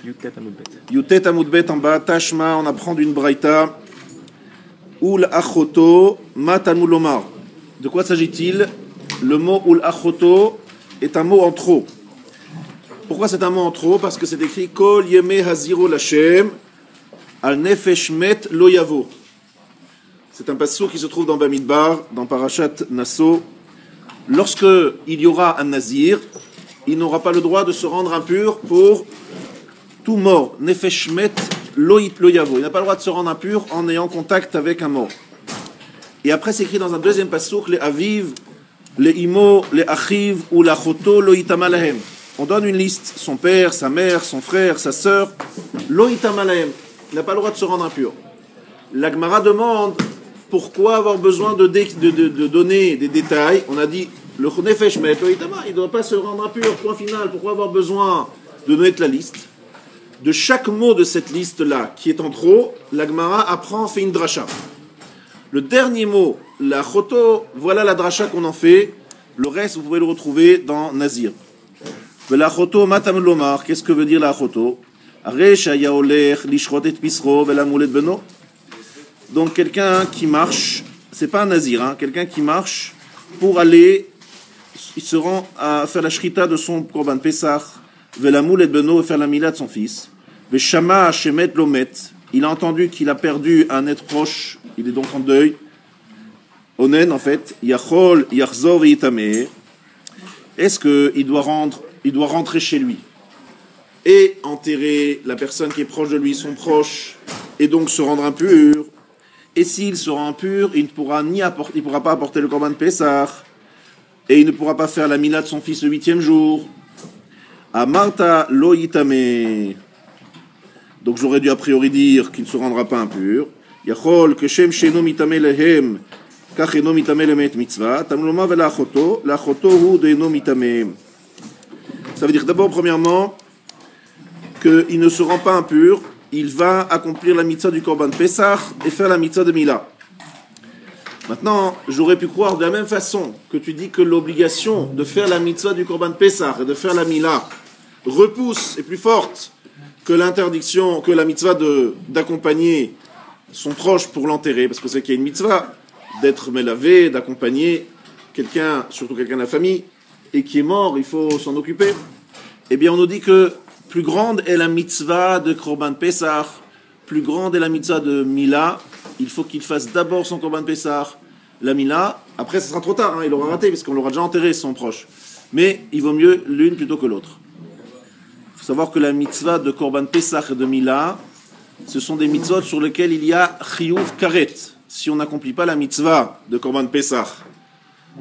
Yutet Amoudbet. Yutet Amoudbet en bas, Tashma, on apprend d'une braïta. Ul achoto matanu lomar. De quoi s'agit-il? Le mot ul achoto est un mot en trop. Pourquoi c'est un mot en trop? Parce que c'est écrit Kol yeme haziro lashem al nefesh met lo yavo. C'est un passouk qui se trouve dans Bamidbar, dans Parashat Nasso. Lorsque il y aura un nazir, il n'aura pas le droit de se rendre impur pour tout mort. Nefesh met lo yavo. Il n'a pas le droit de se rendre impur en ayant contact avec un mort. Et après c'est écrit dans un deuxième passouk, les aviv, les imo, les achiv ou la choto lo itama lahem. On donne une liste, son père, sa mère, son frère, sa sœur, lo itama lahem. Il n'a pas le droit de se rendre impur. La Gemara demande pourquoi avoir besoin de donner des détails. On a dit le nefesh met lo itama, il ne doit pas se rendre impur, point final. Pourquoi avoir besoin de donner la liste? De chaque mot de cette liste-là, qui est en trop, la Gemara apprend, fait une dracha. Le dernier mot, la choto, voilà la dracha qu'on en fait. Le reste, vous pouvez le retrouver dans Nazir. La choto matam lomar, qu'est-ce que veut dire la choto? Donc quelqu'un qui marche, c'est pas un nazir, hein, quelqu'un qui marche pour aller, il se rend à faire la shrita de son korban Pesach, velamoulet beno, et faire la mila de son fils. Veshama shemet lomet, il a entendu qu'il a perdu un être proche, il est donc en deuil. Onen en fait, yachol yachzor veyitame. Est-ce qu'il doit rentrer chez lui et enterrer la personne qui est proche de lui, son proche, et donc se rendre impur? Et s'il se rend impur, il ne pourra pas apporter le korban Pesach, et il ne pourra pas faire la mila de son fils le 8e jour. Amarta lo yitame. Donc j'aurais dû a priori dire qu'il ne se rendra pas impur. Yachol que shem sheno mitame lehem kach eno mitame lemet mitzvah tamloma vela choto la choto hu de eno mitame. Ça veut dire d'abord premièrement qu'il ne se rend pas impur, il va accomplir la mitzvah du korban Pesach et faire la mitzvah de Mila. Maintenant, j'aurais pu croire de la même façon que tu dis que l'obligation de faire la mitzvah du korban Pesach et de faire la Mila repousse, est plus forte que l'interdiction, que la mitzvah d'accompagner son proche pour l'enterrer, parce que c'est qu'il y a une mitzvah d'être mélavé, d'accompagner quelqu'un, surtout quelqu'un de la famille, et qui est mort, il faut s'en occuper. Eh bien, on nous dit que plus grande est la mitzvah de korban Pesach, plus grande est la mitzvah de Mila. Il faut qu'il fasse d'abord son korban Pesach, la Mila. Après, ce sera trop tard, hein, il aura raté, parce qu'on l'aura déjà enterré, son proche. Mais il vaut mieux l'une plutôt que l'autre. Il faut savoir que la mitzvah de korban Pesach et de Mila, ce sont des mitzvot sur lesquelles il y a chiyuv karet. Si on n'accomplit pas la mitzvah de korban Pesach,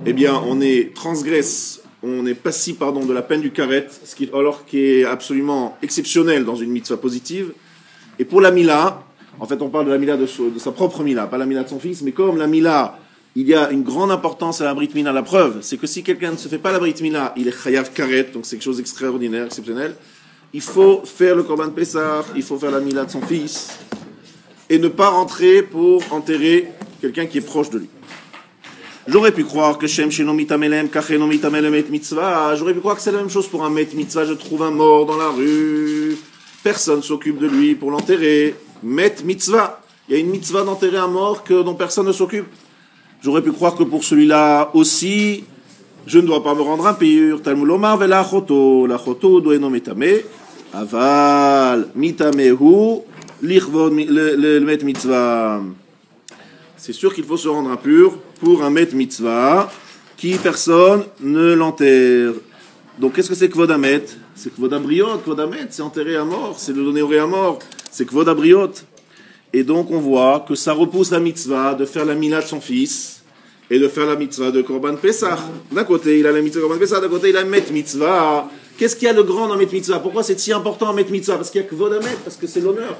eh bien, on est transgresse, on est passif, de la peine du karet, alors qui est absolument exceptionnel dans une mitzvah positive. Et pour la Mila, en fait, on parle de la Mila de sa propre Mila, pas la Mila de son fils, mais comme la Mila, il y a une grande importance à la Brit Mila. La preuve, c'est que si quelqu'un ne se fait pas la Brit Mila, il est chayav karet, donc c'est quelque chose d'extraordinaire, exceptionnel. Il faut faire le korban Pesach, il faut faire la Mila de son fils, et ne pas rentrer pour enterrer quelqu'un qui est proche de lui. J'aurais pu croire que Shem Sheno Mitamelem, Kacheno Mitamelem et Mitzvah. J'aurais pu croire que c'est la même chose pour un Met Mitzvah. Je trouve un mort dans la rue. Personne s'occupe de lui pour l'enterrer. Met Mitzvah. Il y a une mitzvah d'enterrer un mort dont personne ne s'occupe. J'aurais pu croire que pour celui-là aussi, je ne dois pas me rendre impur. Talmud Omar vela choto. La choto doeno mitame. Aval mitamehu lichvod le Met Mitzvah. C'est sûr qu'il faut se rendre impur pour un Met Mitzvah qui personne ne l'enterre. Donc qu'est-ce que c'est Kvod Hamet? C'est Kvod Abriot. Kvod Hamet, c'est enterrer un mort, c'est le donner au ré à mort. C'est Kvod Abriot. Et donc on voit que ça repousse la mitzvah de faire la Mila de son fils et de faire la mitzvah de Korban Pesach. D'un côté il a la mitzvah de Korban Pesach, d'un côté il a Met Mitzvah. Qu'est-ce qu'il y a de grand dans Met Mitzvah? Pourquoi c'est si important en Met Mitzvah? Parce qu'il y a Kvod Hamet, parce que c'est l'honneur.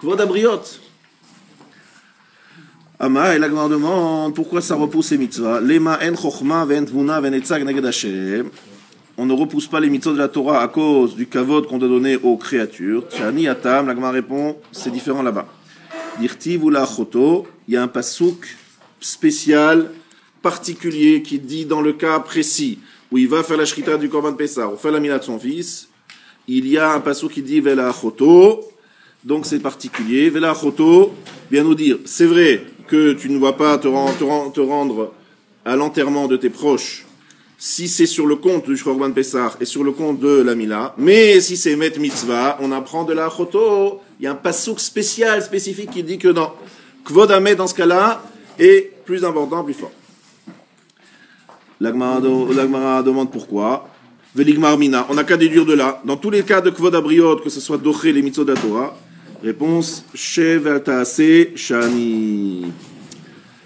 Kvod Abriot. Ama, et la Gemara demande pourquoi ça repousse les mitzvahs. Lema en chokhma ve'en tvuna ve'en etzag neged Hashem. On ne repousse pas les mitzvahs de la Torah à cause du kavod qu'on doit donner aux créatures. Tchani atam, la Gemara répond, c'est différent là-bas. Dirtiv ou la choto, il y a un pasouk spécial, particulier, qui dit dans le cas précis où il va faire la shrita du korban Pessah, ou faire la mila de son fils, il y a un passouk qui dit Vela Choto, donc c'est particulier. Vela Choto vient nous dire, c'est vrai que tu ne vas pas te rendre à l'enterrement de tes proches si c'est sur le compte du Korban Pessah et sur le compte de la Mila, mais si c'est Met Mitzvah, on apprend de la Choto. Il y a un passouk spécial, spécifique qui dit que non. Kvod Hamet dans ce cas-là est plus important, plus fort. L'Agmara demande pourquoi. Veligmar Mina, on n'a qu'à déduire de là. Dans tous les cas de Kvod Abriot, que ce soit Doché, les Mitzvot de la Torah, réponse Shev al Taase Shani.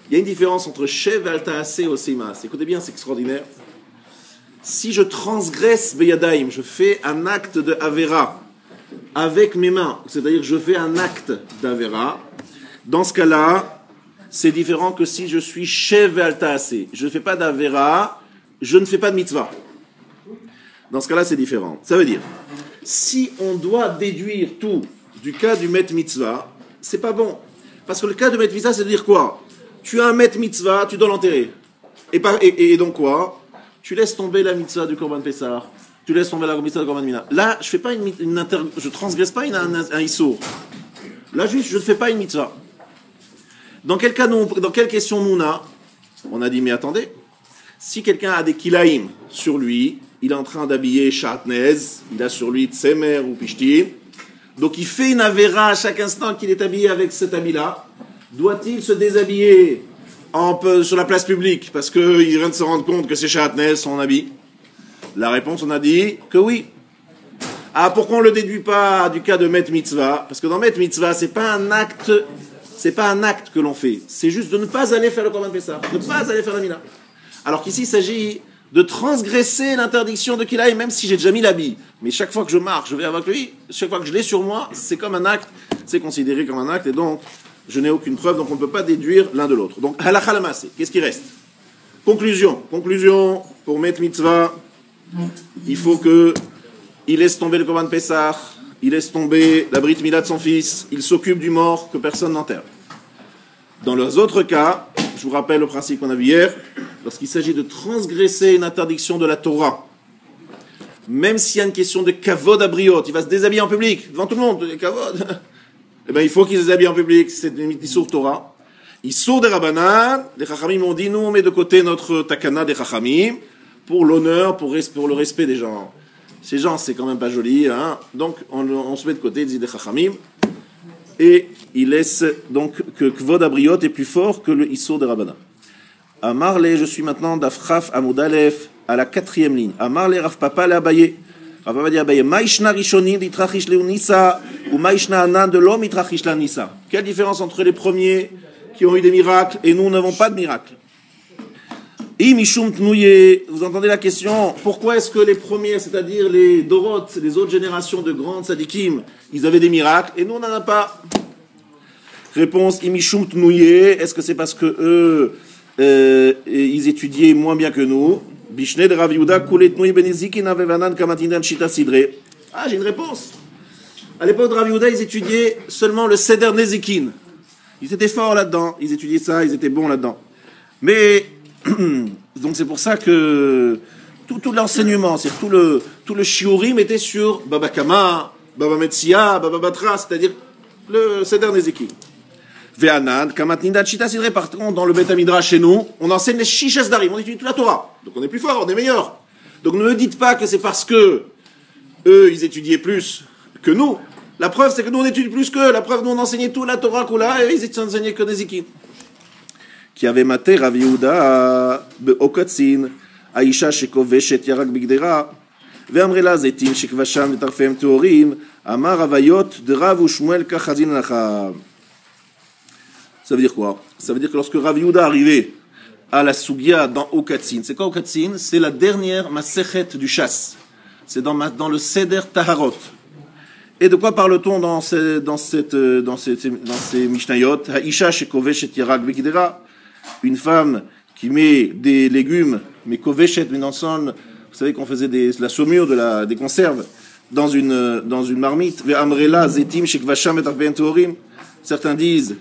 Il y a une différence entre Shev al Taase et Osimas. Écoutez bien, c'est extraordinaire. Si je transgresse Beyadaim, je fais un acte de Avera avec mes mains, c'est-à-dire que je fais un acte d'Avera, dans ce cas-là, c'est différent que si je suis Shev al Taase. Je ne fais pas d'Avera, je ne fais pas de mitzvah. Dans ce cas-là, c'est différent. Ça veut dire, si on doit déduire tout du cas du Met Mitzvah, c'est pas bon. Parce que le cas du Met Mitzvah, c'est de dire quoi? Tu as un Met Mitzvah, tu dois l'enterrer. Et donc quoi? Tu laisses tomber la mitzvah du Korban Pessah, tu laisses tomber la mitzvah du Korban Mina. Là, je fais pas je transgresse pas un issour. Là, juste, je ne fais pas une mitzvah. Dans quelle question on a dit, mais attendez, si quelqu'un a des kilaïm sur lui, il est en train d'habiller Shatnez, il a sur lui Tsemer ou Pishtim, donc il fait une avéra à chaque instant qu'il est habillé avec cet habit-là, doit-il se déshabiller sur la place publique parce qu'il vient de se rendre compte que c'est Shatnez son habit? La réponse, on a dit que oui. Ah, pourquoi on ne le déduit pas du cas de Met Mitzvah? Parce que dans Met Mitzvah, c'est pas un acte que l'on fait, c'est juste de ne pas aller faire le Korban Pessah, de ne pas aller faire la Mila. Alors qu'ici, il s'agit de transgresser l'interdiction de qu'il aille, même si j'ai déjà mis l'habit. Mais chaque fois que je marche, je vais avec lui, chaque fois que je l'ai sur moi, c'est comme un acte, c'est considéré comme un acte, et donc, je n'ai aucune preuve, donc on ne peut pas déduire l'un de l'autre. Donc, halakha lamassé, qu'est-ce qui reste? Conclusion, pour Met Mitzvah, il faut il laisse tomber le Korban Pessah, il laisse tomber la Brit Mila de son fils, il s'occupe du mort que personne n'enterre. Dans les autres cas, je vous rappelle le principe qu'on a vu hier, lorsqu'il s'agit de transgresser une interdiction de la Torah, même s'il y a une question de kavod abriot, il va se déshabiller en public, devant tout le monde, kavod, eh bien il faut qu'il se déshabille en public, c'est une Issour Torah. Issour des Rabbanan, les Chachamim ont dit, nous on met de côté notre takana des Chachamim, pour l'honneur, pour le respect des gens. Ces gens, c'est quand même pas joli, hein, donc on se met de côté, dit des Chachamim, et il laisse donc que Kvod Abriot est plus fort que le Issour de Rabbanan. Amarle, je suis maintenant d'Afraf Amoud Aleph à la 4e ligne. Amarle Rav Papa le Abaye. Rav Papa dit Abaye, Maïshna Rishonim ditrachish leunisa ou Maïshna Anan de l'homme ditrachish la nisa. Quelle différence entre les premiers qui ont eu des miracles et nous n'avons pas de miracles? Imishum Tnouye, vous entendez la question, pourquoi est-ce que les premiers, c'est-à-dire les Dorot, les autres générations de grandes sadikim, ils avaient des miracles et nous on n'en a pas? Réponse, Imishum Tnouye, est-ce que c'est parce que eux, ils étudiaient moins bien que nous? Bishne de Rav Yehuda, Kulet Tnouye Benizikin Avevanan Kamatindan Shita Sidre. Ah, j'ai une réponse. À l'époque de Rav Yehuda, ils étudiaient seulement le Seder Nezikin. Ils étaient forts là-dedans, ils étudiaient ça, ils étaient bons là-dedans. Mais donc c'est pour ça que tout l'enseignement, c'est tout le shiurim était sur Baba Kama, Baba Metsia, Baba Batra, c'est-à-dire le Seder Nezikin. Ve'anan, Kamatnindan Shita Sidre, par contre, dans le Bet Midrash chez nous, on enseigne les Shishes Darim, on étudie toute la Torah. Donc on est plus fort, on est meilleur. Donc ne me dites pas que c'est parce que eux, ils étudiaient plus que nous. La preuve, c'est que nous, on étudie plus qu'eux. La preuve, nous, on enseignait tout la Torah, Kula, et ils enseignaient que Nezikin. Qui avait maté Rav Yehuda Okatsin, Aisha Shekoveshet Yarak Bigdera, Ve'amrela Zetim Shekvasham Vetarfem Teorim, Amar Avayot de Rav Ushmuel Kachazin Lacha. Ça veut dire quoi? Ça veut dire que lorsque Rav Yehuda arrivait à la Sugia dans Okatsin, c'est quoi Okatsin? C'est la dernière Masechet du Chasse. C'est dans le Seder Taharot. Et de quoi parle-t-on dans ces Mishnayot? Haisha Shekoveshet Yarak Bigdera, une femme qui met des légumes, mais Koveshet, mais dans son, vous savez qu'on faisait la saumure des conserves dans une marmite. Ve'amrela Zetim Shekvasham Vetarfem Teorim. Certains disent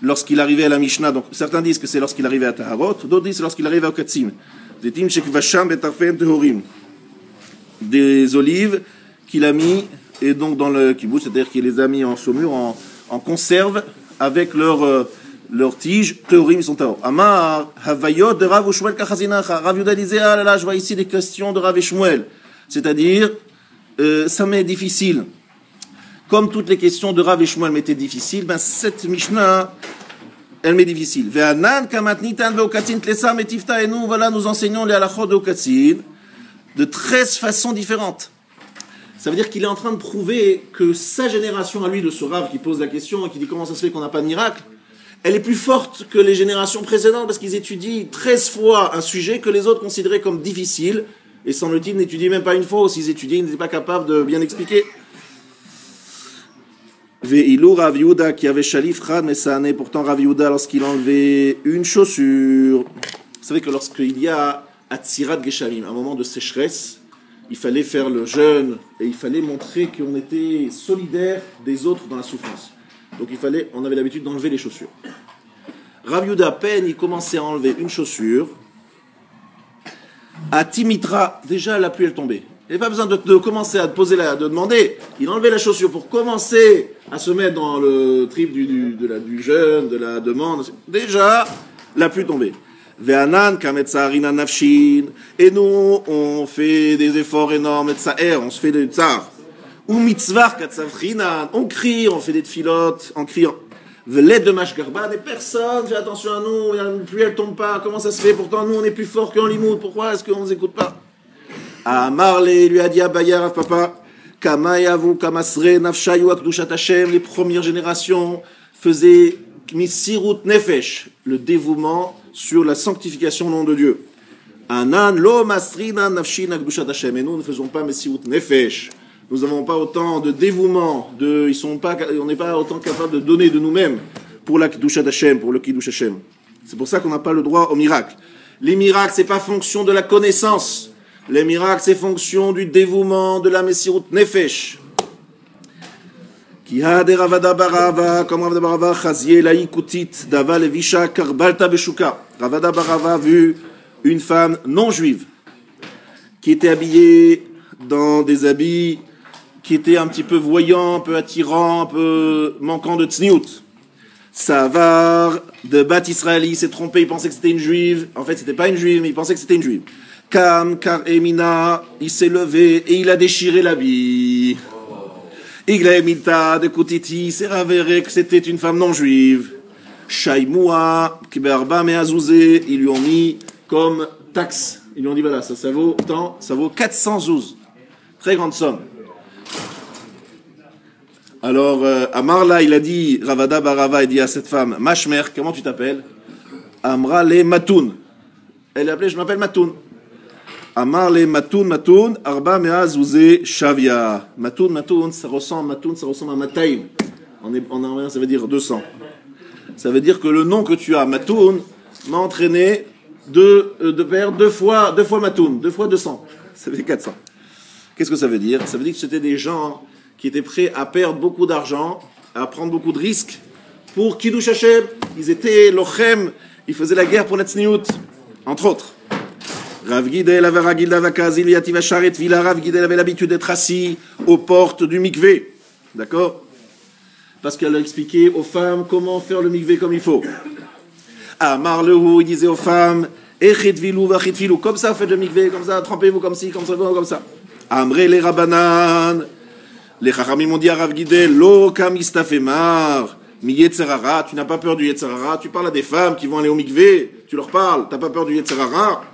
lorsqu'il arrivait à la Mishnah, donc certains disent que c'est lorsqu'il arrivait à Taharot, d'autres disent lorsqu'il arrivait au Katsin. Zetim Shekvasham Vetarfem Teorim. Des olives qu'il a mis, et donc dans le kibbutz, c'est-à-dire qu'il les a mis en saumure, en conserve, avec leurs tiges, théorim, ils sont taor. Amar, havayot de Rav Shmuel kachazinacha. Rav Yuda disait, ah là là, je vois ici des questions de Rav et Shmuel. C'est-à-dire, ça m'est difficile. Comme toutes les questions de Rav et Shmuel m'étaient difficiles, ben cette Mishnah, elle m'est difficile. Ve'anan kamatnitan ve'okatzin tlesa metifta, et nous, voilà, nous enseignons les halachot de okatzin de 13 façons différentes. Ça veut dire qu'il est en train de prouver que sa génération à lui, de ce Rav qui pose la question et qui dit comment ça se fait qu'on n'a pas de miracle, elle est plus forte que les générations précédentes parce qu'ils étudient 13 fois un sujet que les autres considéraient comme difficile, et semble-t-il n'étudient même pas une fois, ou s'ils étudiaient, ils n'étaient pas capables de bien expliquer. Ve'ilou Rav Yehuda qui avait Shalif Chad Messané, pourtant Rav Yehuda, lorsqu'il enlevait une chaussure, vous savez que lorsqu'il y a Atzirat Geshamim, un moment de sécheresse, il fallait faire le jeûne et il fallait montrer qu'on était solidaire des autres dans la souffrance. Donc on avait l'habitude d'enlever les chaussures. Rav Yehuda, à peine il commençait à enlever une chaussure, à Timitra, déjà la pluie elle tombait. Il n'y avait pas besoin de commencer à de demander. Il enlevait la chaussure pour commencer à se mettre dans le trip du jeûne, de la demande. Déjà, la pluie tombait. Ve'anan kametzarina nafshin. Et nous, on fait des efforts énormes, on se fait des tsar. Ou mitzvah katzavrinan. On crie, on fait des tfilotes, en criant. Ve'led de mashgarba, des personnes, fais attention à nous, la pluie elle tombe pas, comment ça se fait? Pourtant, nous, on est plus forts qu'en limoud, pourquoi est-ce qu'on ne nous écoute pas? Amarle lui a dit à Bayar, papa, Kamayavu, Kamasre, Nafshayu, Akdushat Hashem, les premières générations faisaient Misirut Nefesh, le dévouement sur la sanctification au nom de Dieu. Anan, Lo Masrina, Nafshin, Akdushat Hashem. Et nous ne faisons pas Misirut Nefesh. Nous n'avons pas autant de dévouement, on n'est pas autant capable de donner de nous-mêmes pour la Kidushat Hashem, pour le Kiddush Hashem. C'est pour ça qu'on n'a pas le droit au miracle. Les miracles, c'est pas fonction de la connaissance. Les miracles, c'est fonction du dévouement, de la Messirut Nefesh. Kiha de Ravada Barava, comme Ravada Barava, Chazié, Laïkoutit, Dava Levisha, Karbalta Beshuka. Ravada Barava a vu une femme non juive qui était habillée dans des habits qui étaient un petit peu voyants, un peu attirants, un peu manquant de tzniout. Savar de Bat Israël, il s'est trompé, il pensait que c'était une juive. En fait, c'était pas une juive, mais il pensait que c'était une juive. Kam, Kar Emina, il s'est levé et il a déchiré l'habit. Iglaemita de Koutiti s'est avéré que c'était une femme non juive. Shaimoua, Kiberba Meazouzé, ils lui ont mis comme taxe. Ils lui ont dit voilà, ça vaut tant, ça vaut 400 zouz. Très grande somme. Alors, Amarla, il a dit, Ravada Barava, il dit à cette femme, Mashmer, comment tu t'appelles? Amra le Matoun. Elle est appelée, je m'appelle Matoun. Amar le Matoun, Arba Mea Zouzé Shavia. Matoun, ça ressemble à Mataim. En araméen, ça veut dire 200. Ça veut dire que le nom que tu as, Matoun, m'a entraîné de perdre deux fois Matoun, 2 fois 200. Ça fait 400. Qu'est-ce que ça veut dire? Ça veut dire que c'était des gens qui étaient prêts à perdre beaucoup d'argent, à prendre beaucoup de risques pour Kiddush Hashem. Ils étaient lochem, ils faisaient la guerre pour la tzniout, entre autres. Rav Gidel avait l'habitude d'être assis aux portes du mikvé. D'accord? Parce qu'elle a expliqué aux femmes comment faire le mikvé comme il faut. Amar Lehu, il disait aux femmes, comme ça, faites le mikvé, comme ça, trempez-vous comme ci, comme ça, comme ça. Amré les Rabbanan, les Chachamim ont dit à Rav Gidel, Lo kam istafemar, mi Yetzerara, tu n'as pas peur du Yetzerara, tu parles à des femmes qui vont aller au mikvé, tu leur parles, t'as pas peur du Yetzerara?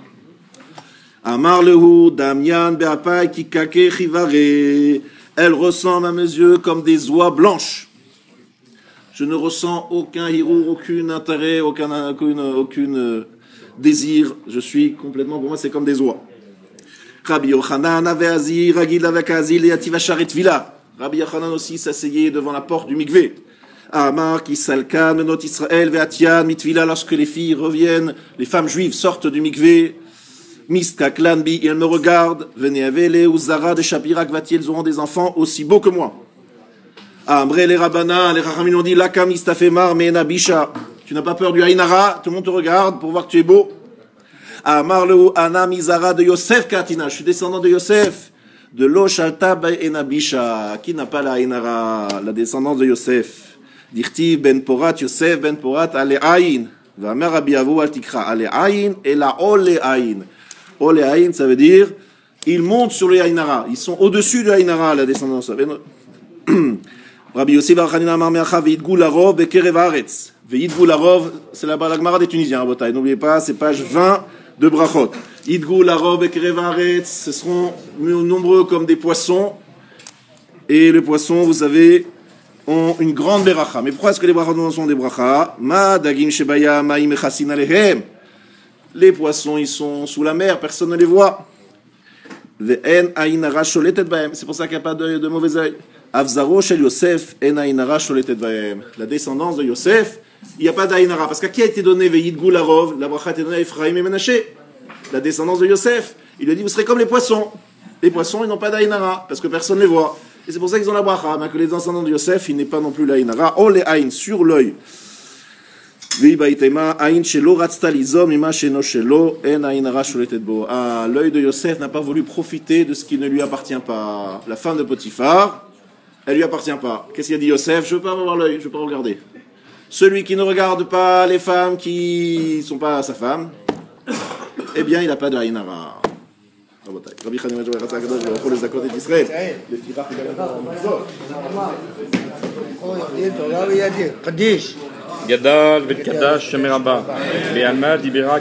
Amar lehu, Damian be'apai kikake chivare, elles ressemblent à mes yeux comme des oies blanches. Je ne ressens aucun hirour, aucun intérêt, aucun désir, je suis complètement, pour moi c'est comme des oies. Rabbi Yochanan avait azir, Ragid avec azil et ativa sharet vila. Rabbi Yochanan aussi s'asseyait devant la porte du mikvé. Amar qui salkan menot Israël ve'atian mitvila, lorsque les filles reviennent, les femmes juives sortent du mikvé. Miska klanbi, elles me regardent. Venez avele ou zara de shapirak vati, elles auront des enfants aussi beaux que moi. Amre les rabbana, les rachamim ont dit laka mistafemar me'ena bisha. Tu n'as pas peur du haïnara, tout le monde te regarde pour voir que tu es beau. Amar le ana mizara de Yosef Katina, je suis descendant de Yosef. de Lo Shalta Enabisha, qui n'a pas la Ainara, la descendance de Yosef. Dirtiv ben Porat, Yosef ben Porat, ale Aïn. Vamer Rabbi Avu al Tikra, ale Aïn, et la Ole Aïn. Ole Aïn, ça veut dire, ils montent sur le Ainara. Ils sont au-dessus de Ainara, la descendance. Rabbi Yossi bar Chanina Amar Meacha, Ve'idgou larov bekerev haaretz. Ve'idgou larov, c'est la Gemara des Tunisiens, Rabotai. N'oubliez pas, c'est page 20 de Brachot. Idgou larov bekerev haaretz, ce seront nombreux comme des poissons. Et les poissons, vous savez, ont une grande beracha. Mais pourquoi est-ce que les brachot sont des brachas? Ma dagim shebaya ma'im echasin alehem. Les poissons, ils sont sous la mer, personne ne les voit. Ve'en ainara sholetet bahem. C'est pour ça qu'il n'y a pas de mauvais œil. Avzaro shel Yosef en ainara sholetet bahem. La descendance de Yosef, il n'y a pas d'ainara. Parce qu'à qui a été donné Ve'idgou larov? La bracha a été donnée à Ephraim et Menaché. La descendance de Yosef. Il lui a dit, vous serez comme les poissons. Les poissons, ils n'ont pas d'ainara, parce que personne ne les voit. Et c'est pour ça qu'ils ont la bracha, mais que les descendants de Yosef, il n'est pas non plus l'ainara. Oh, les aïn, sur l'œil. L'œil de Yosef n'a pas voulu profiter de ce qui ne lui appartient pas. La femme de Potiphar, elle lui appartient pas. Qu'est-ce qu'il a dit Yosef? Je veux pas avoir l'œil, je veux pas regarder. Celui qui ne regarde pas les femmes qui sont pas sa femme, eh bien, il n'a pas de ainara. Rabbi Chanina רצה הקדוש ברוך הוא לזכות את ישראל. לפיכך גדל וקדש שם רבה, ועמד דיברה